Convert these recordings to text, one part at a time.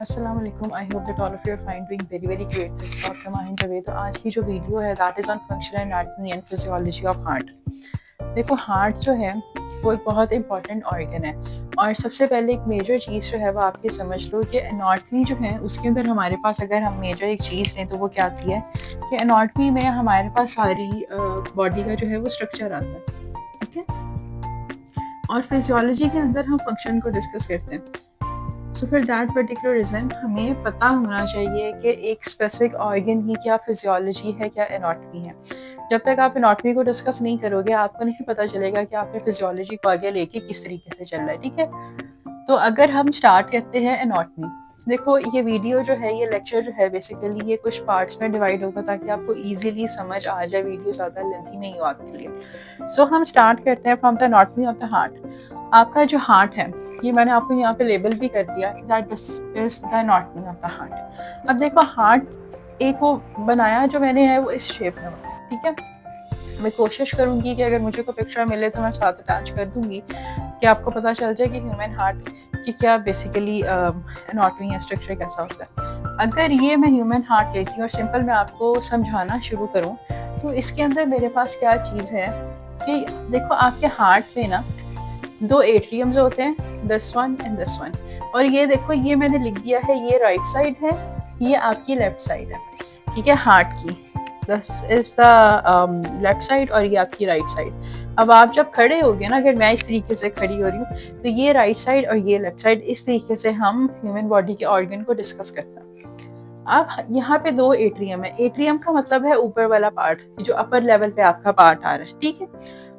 अस्सलाम वालेकुम। I hope that all of you are fine, doing very very great. This is doctor Mahin Javed. तो आज की जो वीडियो है that is on functional anatomy and physiology of heart. देखो, heart जो है वो एक बहुत इंपॉर्टेंट ऑर्गन है, और सबसे पहले एक मेजर चीज़ जो है वो आप ये समझ लो कि एनाटॉमी जो है उसके अंदर हमारे पास, अगर हम मेजर एक चीज़ लें तो वो क्या आती है कि एनाटॉमी में हमारे पास सारी बॉडी का जो है वो स्ट्रक्चर आता है, ठीक है। और फिजियोलॉजी के अंदर हम फंक्शन को डिस्कस करते हैं। So for that particular reason हमें पता होना चाहिए कि एक स्पेसिफिक ऑर्गन की क्या फिजियोलॉजी है, क्या एनाटॉमी है। जब तक आप एनाटॉमी को डिस्कस नहीं करोगे आपको नहीं पता चलेगा कि आपने फिजियोलॉजी को आगे लेके किस तरीके से चलना है, ठीक है। तो अगर हम स्टार्ट करते हैं एनाटॉमी, देखो ये वीडियो जो है, ये लेक्चर जो है, बेसिकली ये कुछ पार्ट्स में डिवाइड होगा ताकि आपको इजीली समझ आ जाए, वीडियो ज़्यादा लेंथी नहीं हो आपके लिए। सो हम स्टार्ट करते हैं from the anatomy of the heart. आपका जो हार्ट है, ये मैंने आपको यहाँ पे लेबल भी कर दिया, that this is the anatomy of the heart. अब देखो, हार्ट एक वो बनाया जो मैंने है वो इस शेप में होता है, ठीक है। मैं कोशिश करूंगी कि अगर मुझे कोई पिक्चर मिले तो मैं साथ अटैच कर दूंगी कि आपको पता चल जाए कि ह्यूमन हार्ट की क्या बेसिकली एनाटॉमी या स्ट्रक्चर कैसा होता है। अगर ये मैं ह्यूमन हार्ट लेती हूँ और सिंपल मैं आपको समझाना शुरू करूँ तो इसके अंदर मेरे पास क्या चीज़ है कि देखो, आपके हार्ट में ना दो एट्रियम्स होते हैं, this one and this one. और ये देखो, ये मैंने लिख दिया है, ये राइट साइड है, ये आपकी लेफ्ट साइड है, ठीक है, हार्ट की। This is the left side और ये आपकी राइट साइड। अब आप जब खड़े होगे ना, अगर मैं इस तरीके से खड़ी हो रही हूँ तो ये राइट साइड और ये लेफ्ट साइड, इस तरीके से हम ह्यूमन बॉडी के ऑर्गन को डिस्कस करते हैं। अब यहाँ पे दो एट्रियम है। एट्रियम का मतलब है ऊपर वाला पार्ट, जो अपर लेवल पे आपका पार्ट आ रहा है, ठीक है।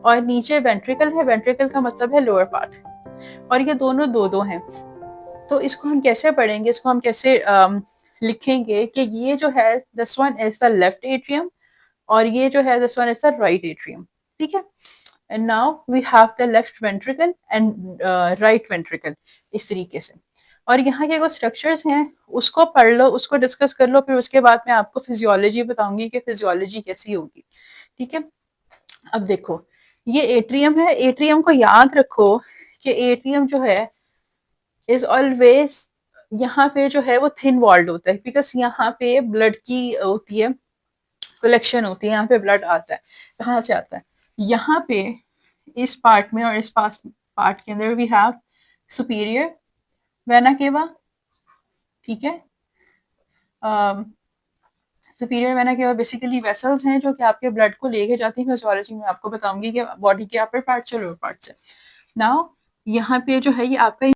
और नीचे वेंट्रिकल है, वेंट्रिकल का मतलब है लोअर पार्ट। और ये दोनों दो दो हैं। तो इसको हम कैसे पढ़ेंगे, इसको हम कैसे लिखेंगे कि ये जो है this one is the left atrium और ये जो है this one is the right atrium, ठीक है। And now we have the left ventricle and right ventricle, इस तरीके से। और यहाँ के कुछ स्ट्रक्चर्स हैं, उसको पढ़ लो, उसको डिस्कस कर लो, फिर उसके बाद मैं आपको फिजियोलॉजी बताऊंगी कि फिजियोलॉजी कैसी होगी, ठीक है। अब देखो, ये एट्रियम है। एट्रियम को याद रखो कि एट्रियम जो है इज ऑलवेज, यहाँ पे जो है वो थिन वॉल्ड होता है, बिकॉज यहाँ पे ब्लड की होती है, कलेक्शन होती है, यहाँ पे ब्लड आता है। कहाँ से आता है? यहाँ पे इस पार्ट में और इस पास पार्ट के अंदर we have superior vena cava, ठीक है। Superior vena cava basically vessels हैं जो कि आपके ब्लड को लेके जाती है। फिजियोलॉजी में आपको बताऊंगी कि बॉडी के अपर पार्ट से लोअर पार्ट से। नाउ यहाँ पे जो है ये आपका